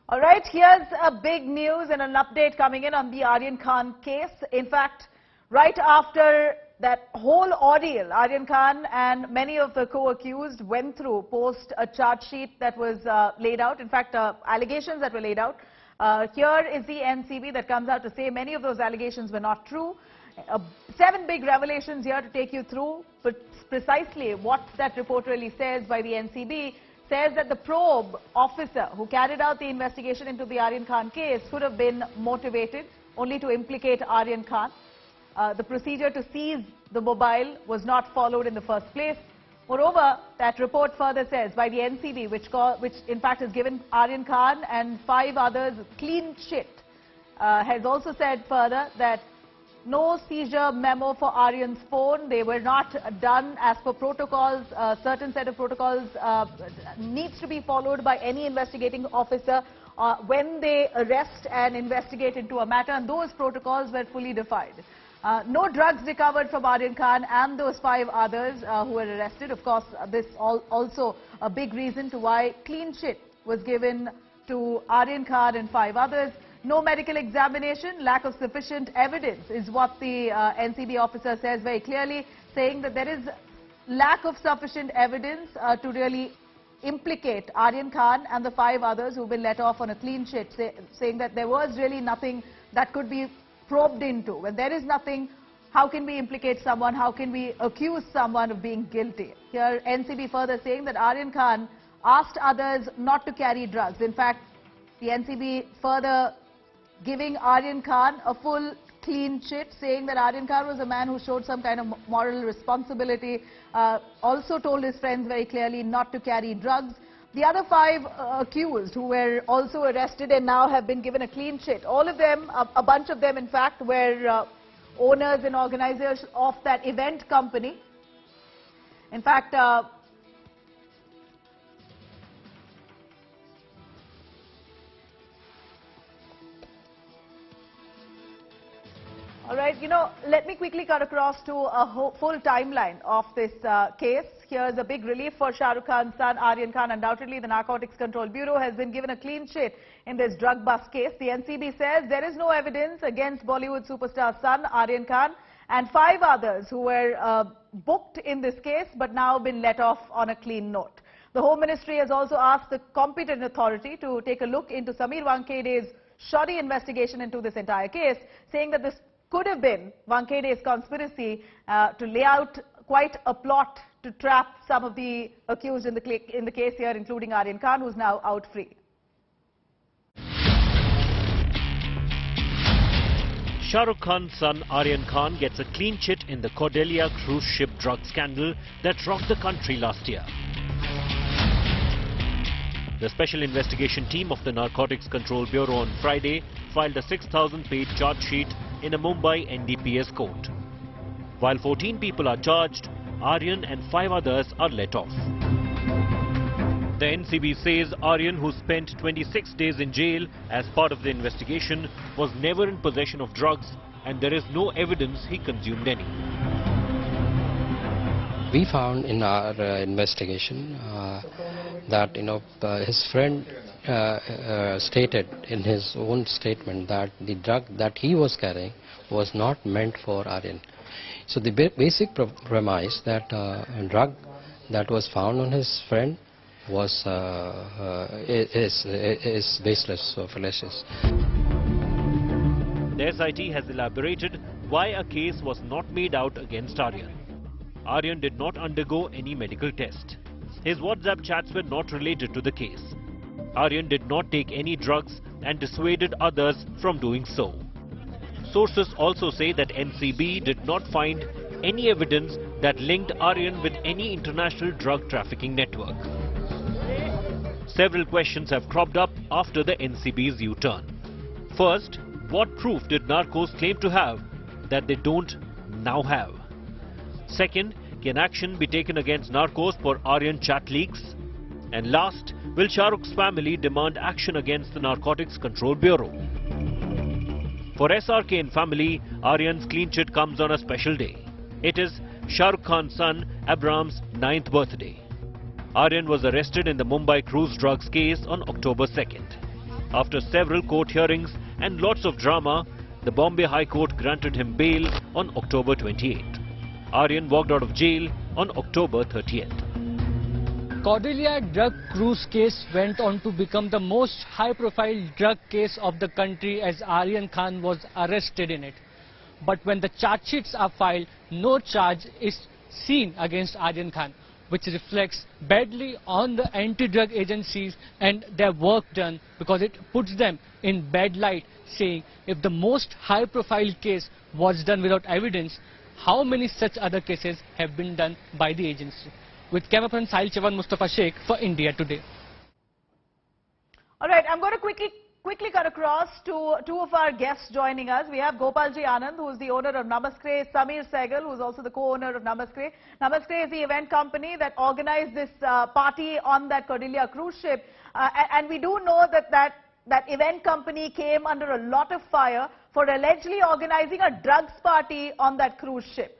All right, here's a big news and an update coming in on the Aryan Khan case. In fact, right after that whole ordeal, Aryan Khan and many of the co-accused went through post a charge sheet that was laid out. In fact, allegations that were laid out. Here is the NCB that comes out to say many of those allegations were not true. 7 big revelations here to take you through, but precisely what that report really says by the NCB says that the probe officer who carried out the investigation into the Aryan Khan case could have been motivated only to implicate Aryan Khan. The procedure to seize the mobile was not followed in the first place. Moreover, that report further says by the NCB, which in fact has given Aryan Khan and 5 others clean chit, has also said further that no seizure memo for Aryan's phone. They were not done as per protocols. A certain set of protocols needs to be followed by any investigating officer when they arrest and investigate into a matter, and those protocols were fully defined. No drugs recovered from Aryan Khan and those 5 others who were arrested. Of course, this also a big reason to why clean chit was given to Aryan Khan and 5 others. No medical examination, lack of sufficient evidence is what the NCB officer says very clearly, saying that there is lack of sufficient evidence to really implicate Aryan Khan and the 5 others who've been let off on a clean chit, saying that there was really nothing that could be probed into. When there is nothing, how can we implicate someone? How can we accuse someone of being guilty? Here, NCB further saying that Aryan Khan asked others not to carry drugs. In fact, the NCB further giving Aryan Khan a full clean chit, saying that Aryan Khan was a man who showed some kind of moral responsibility, also told his friends very clearly not to carry drugs. The other 5 accused who were also arrested and now have been given a clean chit, all of them, a bunch of them in fact, were owners and organizers of that event company. In fact, all right, let me quickly cut across to a full timeline of this case. Here's a big relief for Shah Rukh Khan's son, Aryan Khan. Undoubtedly, the Narcotics Control Bureau has been given a clean chit in this drug bust case. The NCB says there is no evidence against Bollywood superstar son, Aryan Khan, and 5 others who were booked in this case, but now been let off on a clean note. The Home Ministry has also asked the competent authority to take a look into Sameer Wankhede's shoddy investigation into this entire case, saying that this could have been Wankhede's conspiracy to lay out quite a plot to trap some of the accused in the case here, including Aryan Khan, who's now out free. Shah Rukh Khan's son Aryan Khan gets a clean chit in the Cordelia cruise ship drug scandal that rocked the country last year. The Special Investigation Team of the Narcotics Control Bureau on Friday filed a 6,000-page charge sheet in a Mumbai NDPS court. While 14 people are charged, Aryan and 5 others are let off. The NCB says Aryan, who spent 26 days in jail as part of the investigation, was never in possession of drugs and there is no evidence he consumed any. We found in our investigation that his friend stated in his own statement that the drug that he was carrying was not meant for Aryan. So the basic premise that a drug that was found on his friend was is baseless or fallacious. The SIT has elaborated why a case was not made out against Aryan. Aryan did not undergo any medical test. His WhatsApp chats were not related to the case. Aryan did not take any drugs and dissuaded others from doing so. Sources also say that NCB did not find any evidence that linked Aryan with any international drug trafficking network. Several questions have cropped up after the NCB's U-turn. First, what proof did NARCOS claim to have that they don't now have? Second, can action be taken against NARCOS for Aryan chat leaks? And last, will Shah Rukh's family demand action against the Narcotics Control Bureau? For SRK and family, Aryan's clean chit comes on a special day. It is Shah Rukh Khan's son Abraham's 9th birthday. Aryan was arrested in the Mumbai cruise drugs case on October 2nd. After several court hearings and lots of drama, the Bombay High Court granted him bail on October 28th. Aryan walked out of jail on October 30th. Cordelia drug cruise case went on to become the most high-profile drug case of the country as Aryan Khan was arrested in it. But when the charge sheets are filed, no charge is seen against Aryan Khan, which reflects badly on the anti-drug agencies and their work done, because it puts them in bad light, saying if the most high-profile case was done without evidence, how many such other cases have been done by the agency? With cameraman Sahil Chavan, Mustafa Sheikh for India Today. All right, I'm going to quickly cut across to two of our guests joining us. We have Gopaljee Anand, who is the owner of Namascray, Sameer Sehgal, who is also the co-owner of Namascray. Namascray is the event company that organized this party on that Cordelia cruise ship. And we do know that event company came under a lot of fire for allegedly organizing a drugs party on that cruise ship.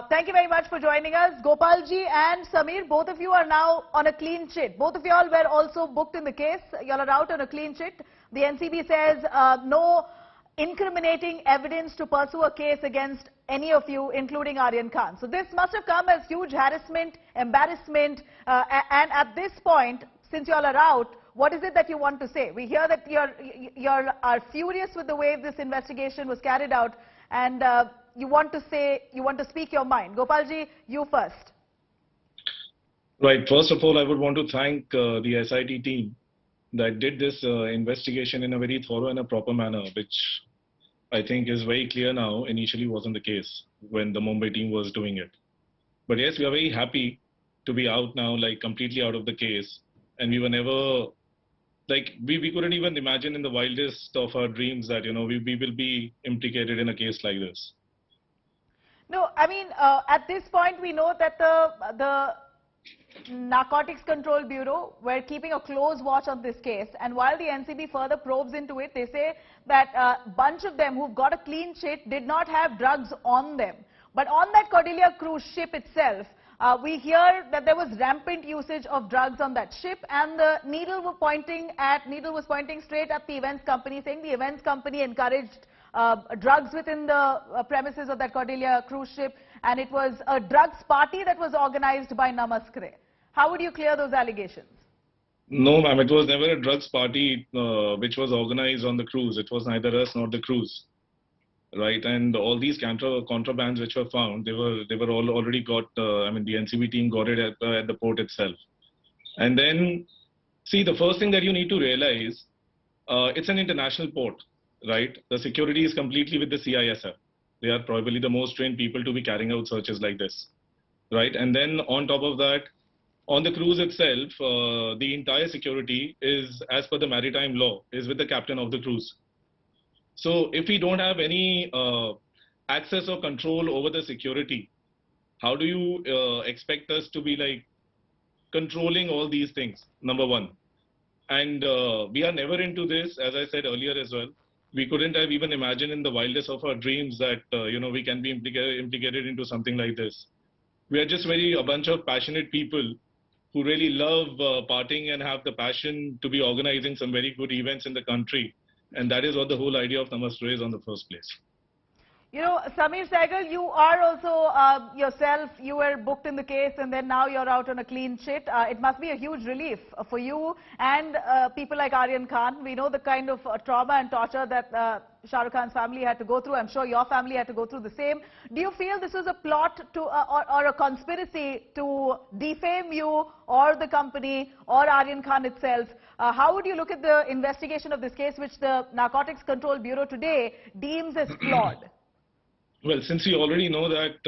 Thank you very much for joining us. Gopaljee and Sameer, both of you are now on a clean chit. Both of you all were also booked in the case. You all are out on a clean chit. The NCB says no incriminating evidence to pursue a case against any of you, including Aryan Khan. So this must have come as huge harassment, embarrassment, and at this point, since you all are out, what is it that you want to say? We hear that you are furious with the way this investigation was carried out, and you want to speak your mind. Gopalji, you first. Right. First of all, I would want to thank the SIT team that did this investigation in a very thorough and a proper manner, which I think is very clear now. Initially wasn't the case when the Mumbai team was doing it. But yes, we are very happy to be out now, like completely out of the case. And we were never, like, we couldn't even imagine in the wildest of our dreams that, you know, we will be implicated in a case like this. No, I mean, at this point, we know that the Narcotics Control Bureau were keeping a close watch on this case. And while the NCB further probes into it, they say that a bunch of them who've got a clean chit did not have drugs on them. But on that Cordelia cruise ship itself, we hear that there was rampant usage of drugs on that ship, and the needle was pointing straight at the events company, saying the events company encouraged drugs within the premises of that Cordelia cruise ship, and it was a drugs party that was organized by Namascray. How would you clear those allegations? No, ma'am, it was never a drugs party which was organized on the cruise. It was neither us nor the cruise, right? And all these contrabands which were found, they were all already got. I mean, the NCB team got it at the port itself. And then, see, the first thing that you need to realize, it's an international port. Right, the security is completely with the CISF. They are probably the most trained people to be carrying out searches like this, right? And then on top of that, on the cruise itself, the entire security is, as per the maritime law, is with the captain of the cruise. So if we don't have any access or control over the security, how do you expect us to be like controlling all these things? Number one. And we are never into this, as I said earlier as well. We couldn't have even imagined in the wildest of our dreams that, you know, we can be implicated into something like this. We are just a bunch of passionate people who really love partying and have the passion to be organizing some very good events in the country. And that is what the whole idea of Namascray is on the first place. You know, Sameer Sehgal, you are also yourself, you were booked in the case and then now you're out on a clean chit. It must be a huge relief for you and people like Aryan Khan. We know the kind of trauma and torture that Shah Rukh Khan's family had to go through. I'm sure your family had to go through the same. Do you feel this was a plot to, or a conspiracy to defame you or the company or Aryan Khan itself? How would you look at the investigation of this case, which the Narcotics Control Bureau today deems as flawed? Well, since we already know that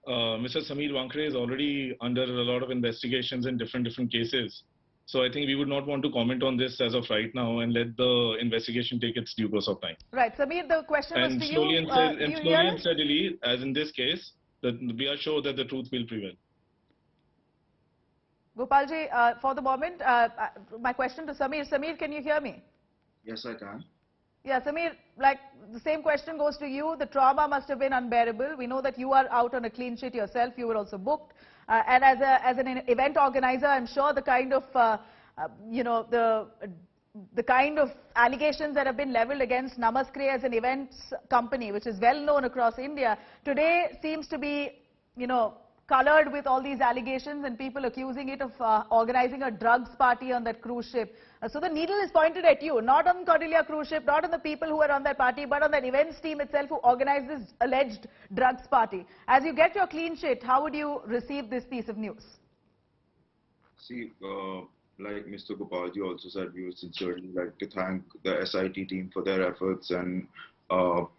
Mr. Sameer Wankhede is already under a lot of investigations in different cases, so I think we would not want to comment on this as of right now and let the investigation take its due course of time. Right, Sameer, the question was to slowly you. And slowly and steadily, as in this case, that we are sure that the truth will prevail. Gopalji, for the moment, my question to Sameer. Sameer, can you hear me? Yes, I can. Yeah, Sameer, like the same question goes to you. The trauma must have been unbearable. We know that you are out on a clean sheet yourself. You were also booked. And as an event organizer, I'm sure the kind of, you know, the the kind of allegations that have been leveled against Namascray as an events company, which is well known across India, today seems to be, colored with all these allegations and people accusing it of organizing a drugs party on that cruise ship. So the needle is pointed at you, not on Cordelia cruise ship, not on the people who were on that party, but on that events team itself who organized this alleged drugs party. As you get your clean sheet, how would you receive this piece of news? See, like Mr. Gopaljee also said, we would sincerely like to thank the SIT team for their efforts and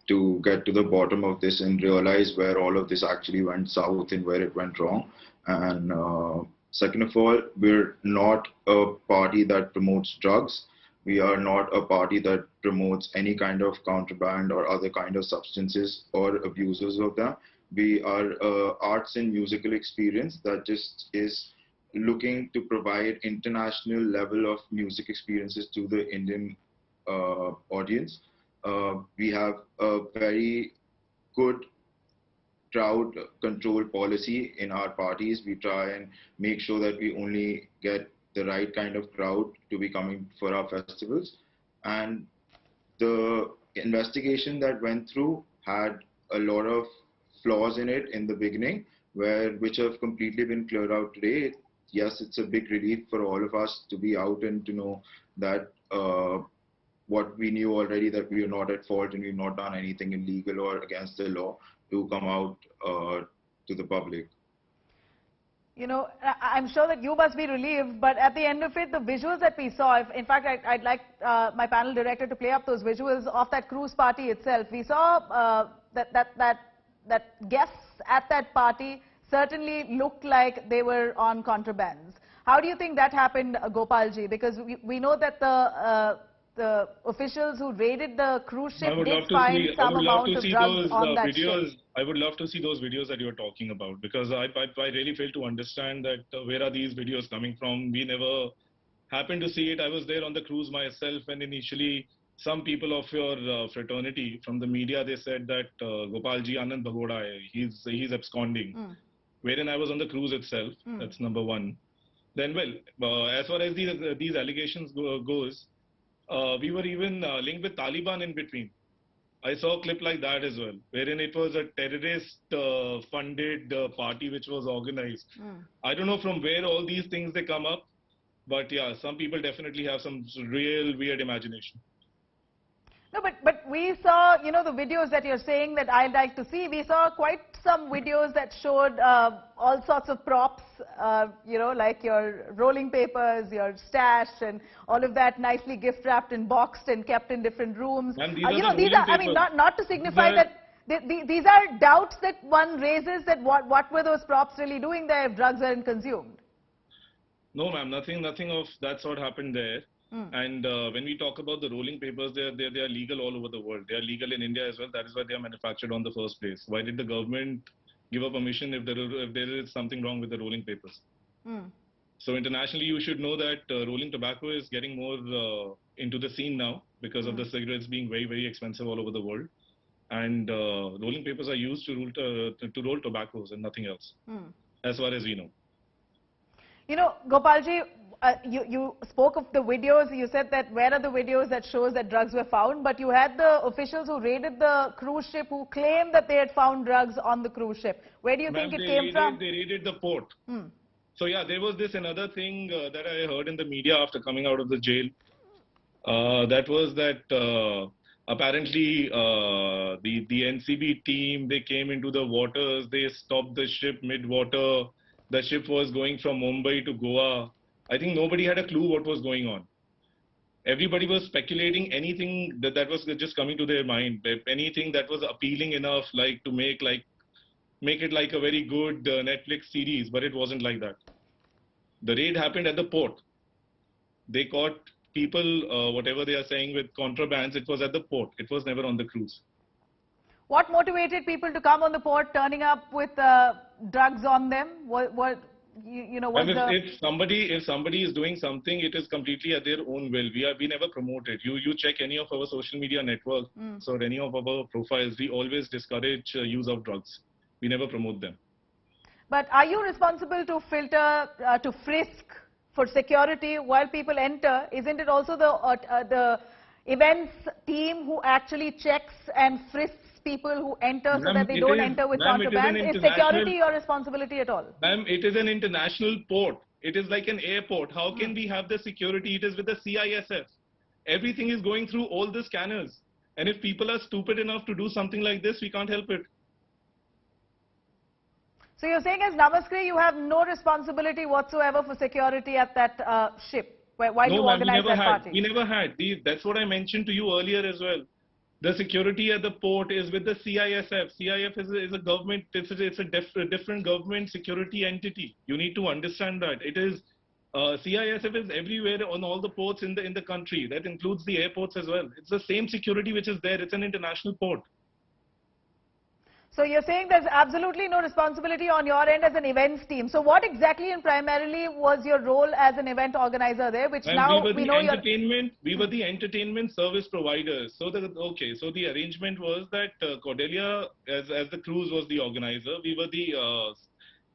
to get to the bottom of this and realize where all of this actually went south and where it went wrong. And second of all, we're not a party that promotes drugs. We are not a party that promotes any kind of contraband or other kind of substances or abusers of them. We are arts and musical experience that just is looking to provide international level of music experiences to the Indian audience. We have a very good crowd control policy in our parties. We try and make sure that we only get the right kind of crowd to be coming for our festivals. And the investigation that went through had a lot of flaws in it in the beginning, which have completely been cleared out today. Yes, it's a big relief for all of us to be out and to know that what we knew already, that we are not at fault and we've not done anything illegal or against the law, to come out to the public. I'm sure that you must be relieved, but at the end of it, the visuals that we saw, in fact, I'd like my panel director to play up those visuals of that cruise party itself. We saw that guests at that party certainly looked like they were on contrabands. How do you think that happened, Gopaljee? Because we know that the officials who raided the cruise ship did find some amount of drugs on that ship. I would love to see those videos that you're talking about, because I really fail to understand that where are these videos coming from. We never happened to see it. I was there on the cruise myself, and initially some people of your fraternity from the media, they said that Gopaljee Anand he's absconding. Wherein I was on the cruise itself. That's number one. Then, well, as far as these allegations goes, we were even linked with Taliban in between. I saw a clip like that as well, wherein it was a terrorist-funded party which was organized. I don't know from where all these things they come up, but yeah, some people definitely have some real weird imagination. No, but we saw, the videos that you're saying that I'd like to see. We saw quite some videos that showed all sorts of props, like your rolling papers, your stash, and all of that nicely gift wrapped and boxed and kept in different rooms. And these are, I mean, not to signify that these are doubts that one raises that what were those props really doing there if drugs weren't consumed? No, ma'am, nothing of that sort happened there. And when we talk about the rolling papers, they are legal all over the world. They are legal in India as well. That is why they are manufactured on the first place. Why did the government give a permission if there is something wrong with the rolling papers? So internationally, you should know that rolling tobacco is getting more into the scene now because of the cigarettes being very, very expensive all over the world. And rolling papers are used to roll tobaccos and nothing else, as far as we know. Gopaljee, you spoke of the videos. You said that where are the videos that shows that drugs were found, but you had the officials who raided the cruise ship who claimed that they had found drugs on the cruise ship. Where do you think it came from? They raided the port. So yeah, there was another thing that I heard in the media after coming out of the jail. That was that apparently the NCB team, they came into the waters, they stopped the ship mid-water. The ship was going from Mumbai to Goa. I think nobody had a clue what was going on. Everybody was speculating anything that was just coming to their mind, anything that was appealing enough, like to make it like a very good Netflix series, but it wasn't like that. The raid happened at the port. They caught people, whatever they are saying, with contrabands. It was at the port. It was never on the cruise. What motivated people to come on the port, turning up with drugs on them? If somebody is doing something, it is completely at their own will. We never promote it. You check any of our social media networks or any of our profiles. We always discourage use of drugs. We never promote them. But are you responsible to filter, to frisk for security while people enter, isn't it also the events team who actually checks and frisks people who enter so that they don't enter with contraband? Is security your responsibility at all? Ma'am, it is an international port. It is like an airport. How can we have the security? It is with the CISF. Everything is going through all the scanners. And if people are stupid enough to do something like this, we can't help it. So you're saying as Namascray, you have no responsibility whatsoever for security at that ship while you organize that party? We never had. That's what I mentioned to you earlier as well. The security at the port is with the CISF. CIF is a government, it's a different government security entity. You need to understand that. It is, CISF is everywhere on all the ports in the country. That includes the airports as well. It's the same security which is there. It's an international port. So you're saying there's absolutely no responsibility on your end as an events team. So what exactly and primarily was your role as an event organizer there, which now we know we were the entertainment service providers. So the arrangement was that Cordelia, as the cruise was the organizer, we were the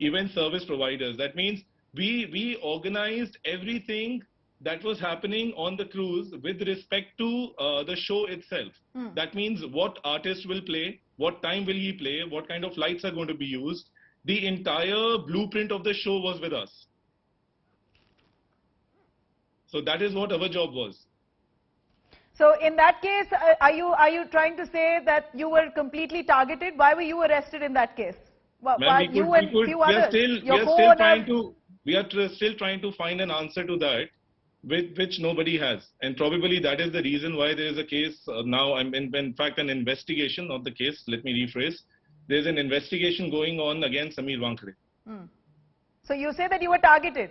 event service providers. That means we organized everything that was happening on the cruise with respect to the show itself. That means what artist will play, what time will he play, what kind of lights are going to be used. The entire blueprint of the show was with us. So that is what our job was. So in that case, are you trying to say that you were completely targeted? Why were you arrested in that case? We are still trying to find an answer to that, which nobody has, and probably that is the reason why there is a case now. In fact, an investigation, not the case. Let me rephrase. There is an investigation going on against Sameer Wankhede. So you say that you were targeted.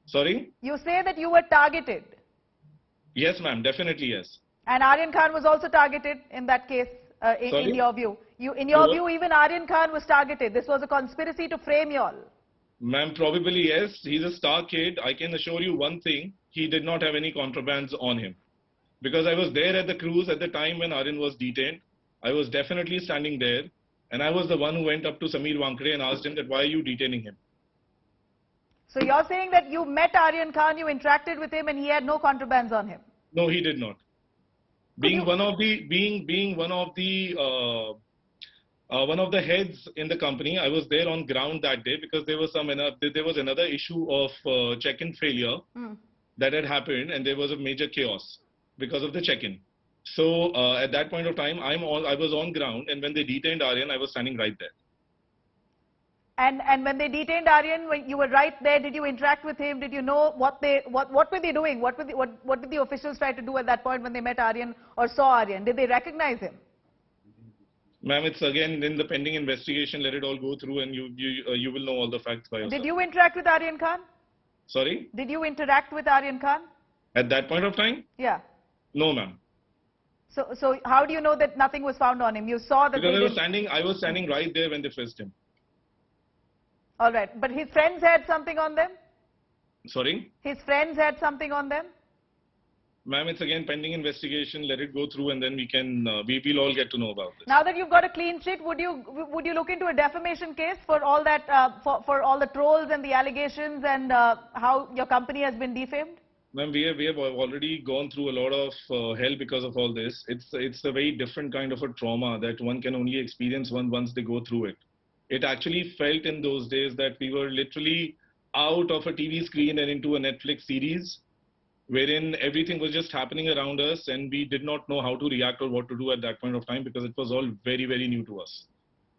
Sorry? You say that you were targeted. Yes, ma'am. Definitely yes. And Aryan Khan was also targeted in that case. In your view, even Aryan Khan was targeted. This was a conspiracy to frame you all. Ma'am, probably yes. He's a star kid. I can assure you one thing. He did not have any contrabands on him. Because I was there at the cruise at the time when Aryan was detained. I was definitely standing there. And I was the one who went up to Sameer Wankhede and asked him that why are you detaining him? So you're saying that you met Aryan Khan, you interacted with him and he had no contrabands on him? No, he did not. Being one of the heads in the company, I was there on ground that day because there was another issue of check-in failure that had happened, and there was a major chaos because of the check-in. So at that point of time, I was on ground, and when they detained Aryan, I was standing right there. And when they detained Aryan, when you were right there, did you interact with him? Did you know what were they doing? What did the officials try to do at that point when they met Aryan or saw Aryan? Did they recognize him? Ma'am, it's again in the pending investigation. Let it all go through, and you will know all the facts by yourself. Did you interact with Aryan Khan? Sorry? Did you interact with Aryan Khan? At that point of time? Yeah. No, ma'am. So how do you know that nothing was found on him? You saw that because I was standing right there when they frisked him. All right, but his friends had something on them? Sorry? His friends had something on them? Ma'am, it's again pending investigation. Let it go through, and then we'll all get to know about this. Now that you've got a clean sheet, would you look into a defamation case for all that for all the trolls and the allegations and how your company has been defamed? Ma'am, we have already gone through a lot of hell because of all this. It's a very different kind of a trauma that one can only experience once they go through it. It actually felt in those days that we were literally out of a TV screen and into a Netflix series, wherein everything was just happening around us and we did not know how to react or what to do at that point of time because it was all very, very new to us.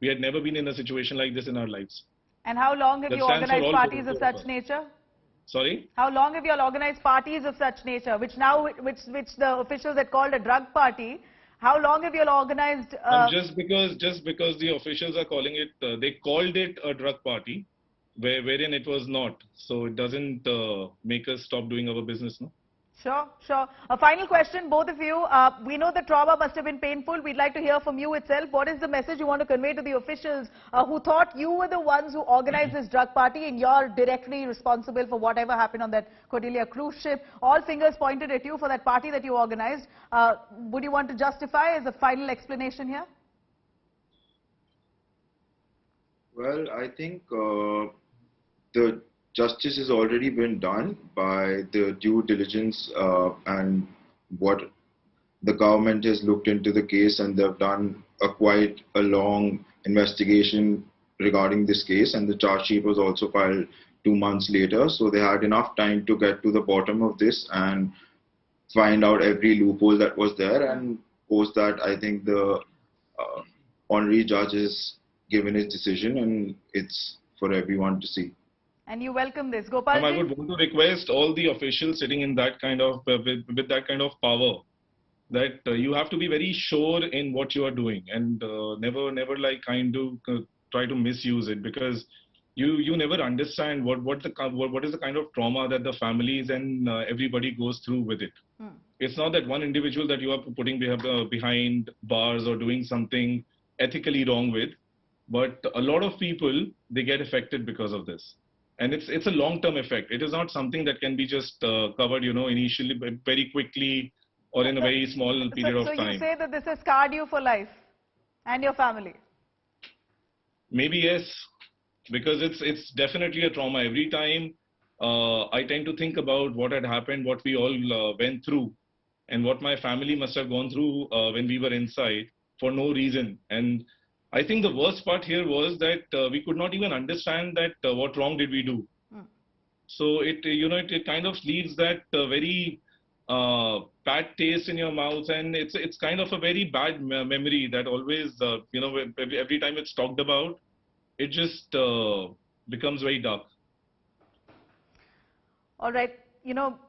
We had never been in a situation like this in our lives. And how long have you organized parties of such nature? Sorry? How long have you all organized parties of such nature, which the officials had called a drug party? How long have you all organized? Just because the officials are calling it, they called it a drug party, wherein it was not. So it doesn't make us stop doing our business, no? Sure, sure. A final question, both of you. We know the trauma must have been painful. We'd like to hear from you itself. What is the message you want to convey to the officials who thought you were the ones who organized this drug party and you're directly responsible for whatever happened on that Cordelia cruise ship? All fingers pointed at you for that party that you organized. Would you want to justify as a final explanation here? Well, I think justice has already been done by the due diligence and what the government has looked into the case, and they've done quite a long investigation regarding this case, and the charge sheet was also filed 2 months later, so they had enough time to get to the bottom of this and find out every loophole that was there, and post that I think the honorary judge has given his decision, and it's for everyone to see. And you welcome this. Gopaljee? I would want to request all the officials sitting in that kind of, with that kind of power, that you have to be very sure in what you are doing, and never like kind of try to misuse it, because you never understand what is the kind of trauma that the families and everybody goes through with it. It's not that one individual that you are putting behind bars or doing something ethically wrong with, but a lot of people, they get affected because of this, and it's a long-term effect. It is not something that can be just covered, initially very quickly or in a very small period of time. So you say that this has scarred you for life and your family? Maybe yes, because it's definitely a trauma. Every time I tend to think about what had happened, what we all went through, and what my family must have gone through when we were inside for no reason. And I think the worst part here was that we could not even understand that what wrong did we do. So it kind of leaves that very bad taste in your mouth, and it's kind of a very bad memory that always every time it's talked about, it just becomes very dark. All right,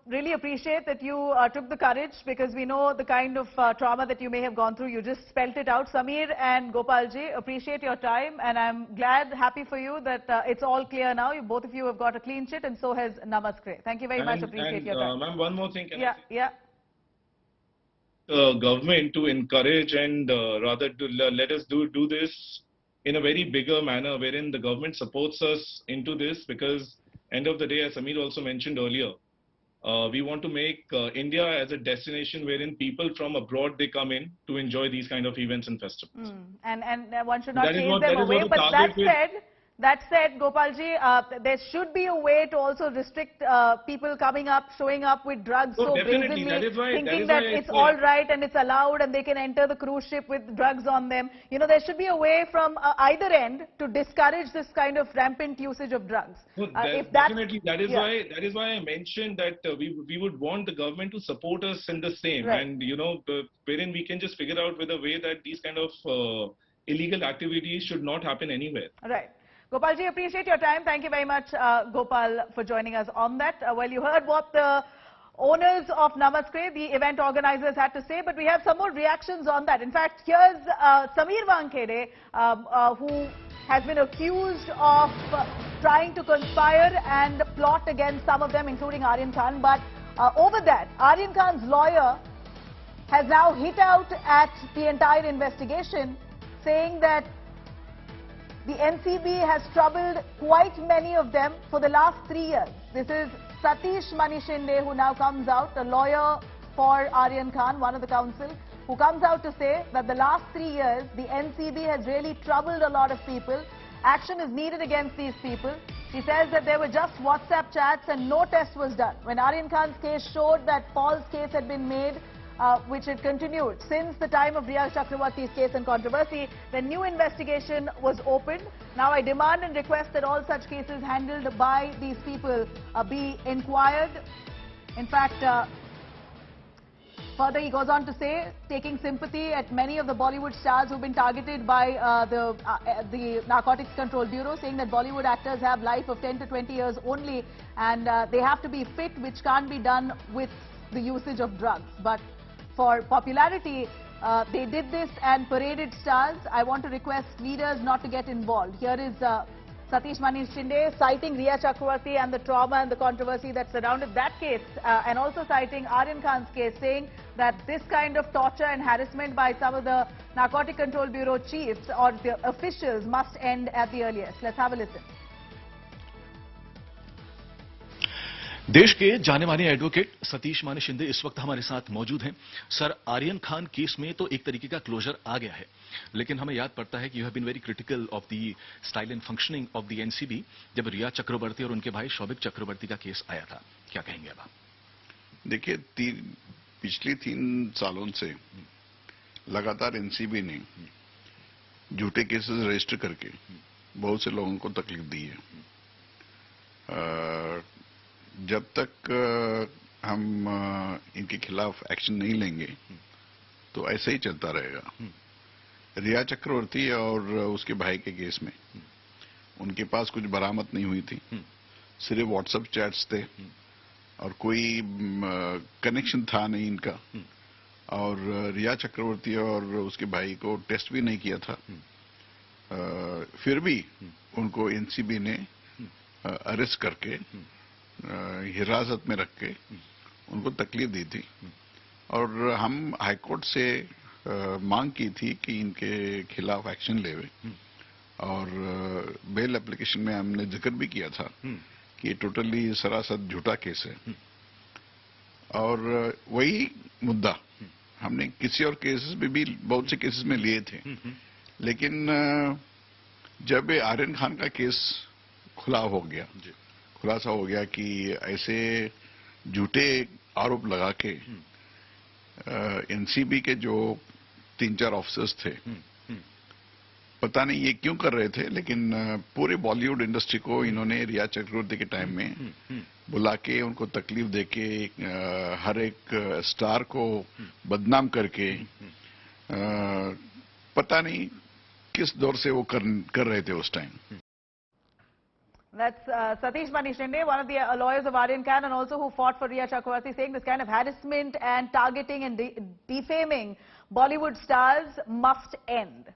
really appreciate that you took the courage, because we know the kind of trauma that you may have gone through. You just spelt it out. Sameer and Gopaljee, appreciate your time, and I'm happy for you that it's all clear now. Both of you have got a clean chit, and so has Namascray. Thank you very much. Appreciate your time. Ma'am, one more thing. Yeah. Government to encourage and rather to let us do this in a very bigger manner, wherein the government supports us into this, because end of the day, as Sameer also mentioned earlier, we want to make India as a destination wherein people from abroad, they come in to enjoy these kind of events and festivals. And one should not chase them away. But that said, Gopaljee, there should be a way to also restrict people showing up with drugs so brazenly, thinking that it's all right and it's allowed and they can enter the cruise ship with drugs on them. There should be a way from either end to discourage this kind of rampant usage of drugs. No, definitely, that is why I mentioned that we would want the government to support us in the same, and wherein we can just figure out with a way that these kind of illegal activities should not happen anywhere. Right. Gopaljee, appreciate your time. Thank you very much, Gopal, for joining us on that. Well, you heard what the owners of Namascray, the event organizers, had to say, but we have some more reactions on that. In fact, here's Sameer Wankhede, who has been accused of trying to conspire and plot against some of them, including Aryan Khan. But over that, Aryan Khan's lawyer has now hit out at the entire investigation, saying that the NCB has troubled quite many of them for the last 3 years. This is Satish Manishinde, who now comes out, a lawyer for Aryan Khan, one of the counsel, who comes out to say that the last 3 years, the NCB has really troubled a lot of people. Action is needed against these people. He says that there were just WhatsApp chats and no test was done. When Aryan Khan's case showed that false case had been made, which had continued since the time of Riya Chakravarti's case and controversy, the new investigation was opened. Now I demand and request that all such cases handled by these people be inquired. In fact, further he goes on to say, taking sympathy at many of the Bollywood stars who've been targeted by the Narcotics Control Bureau, saying that Bollywood actors have life of 10 to 20 years only, and they have to be fit, which can't be done with the usage of drugs. But for popularity, they did this and paraded stars. I want to request leaders not to get involved. Here is Satish Manishinde citing Riya Chakravarti and the trauma and the controversy that surrounded that case, and also citing Aryan Khan's case, saying that this kind of torture and harassment by some of the Narcotic Control Bureau chiefs or the officials must end at the earliest. Let's have a listen. देश के जाने माने advocate Satish माने शिंदे इस वक्त हमारे साथ मौजूद हैं। सर, आर्यन खान केस में तो एक तरीके का क्लोजर आ गया है, लेकिन हमें याद पड़ता है कि you have been very critical of the style and functioning of the NCB जब रिया चक्रवर्ती और उनके भाई शौविक चक्रवर्ती का केस आया था। क्या कहेंगे अब आप? देखिए, पिछले 3 सालों से लगातार एनसीबी ने झूठे केसेस रजिस्टर करके बहुत से लोगों को तकलीफ दी है। जब तक हम इनके खिलाफ एक्शन नहीं लेंगे तो ऐसे ही चलता रहेगा। रिया चक्रवर्ती और उसके भाई के केस में उनके पास कुछ बरामद नहीं हुई थी, सिर्फ व्हाट्सएप चैट्स थे और कोई कनेक्शन था नहीं इनका। और रिया चक्रवर्ती और उसके भाई को टेस्ट भी नहीं किया था। फिर भी उनको एनसीबी ने अरेस्ट करके हिरासत में रख के उनको तकलीफ दी थी। और हम हाईकोर्ट से मांग की थी कि इनके खिलाफ एक्शन लेवे। और बेल एप्लीकेशन में हमने जिक्र भी किया था कि ये टोटली सरासर झूठा केस है। और वही मुद्दा हमने किसी और केसेस में भी बहुत से केसेस में लिए थे, लेकिन जब आर्यन खान का केस खुलासा हो गया कि ऐसे झूठे आरोप लगा के एनसीबी के जो 3-4 ऑफिसर्स थे, पता नहीं ये क्यों कर रहे थे, लेकिन पूरे बॉलीवुड इंडस्ट्री को इन्होंने रिया चक्रवर्ती के टाइम में बुला के उनको तकलीफ देके हर एक स्टार को बदनाम करके पता नहीं किस दौर से वो कर रहे थे उस time. That's Satish Mani Shinde, one of the lawyers of Aryan Khan and also who fought for Riya Chakravarti, saying this kind of harassment and targeting and defaming Bollywood stars must end.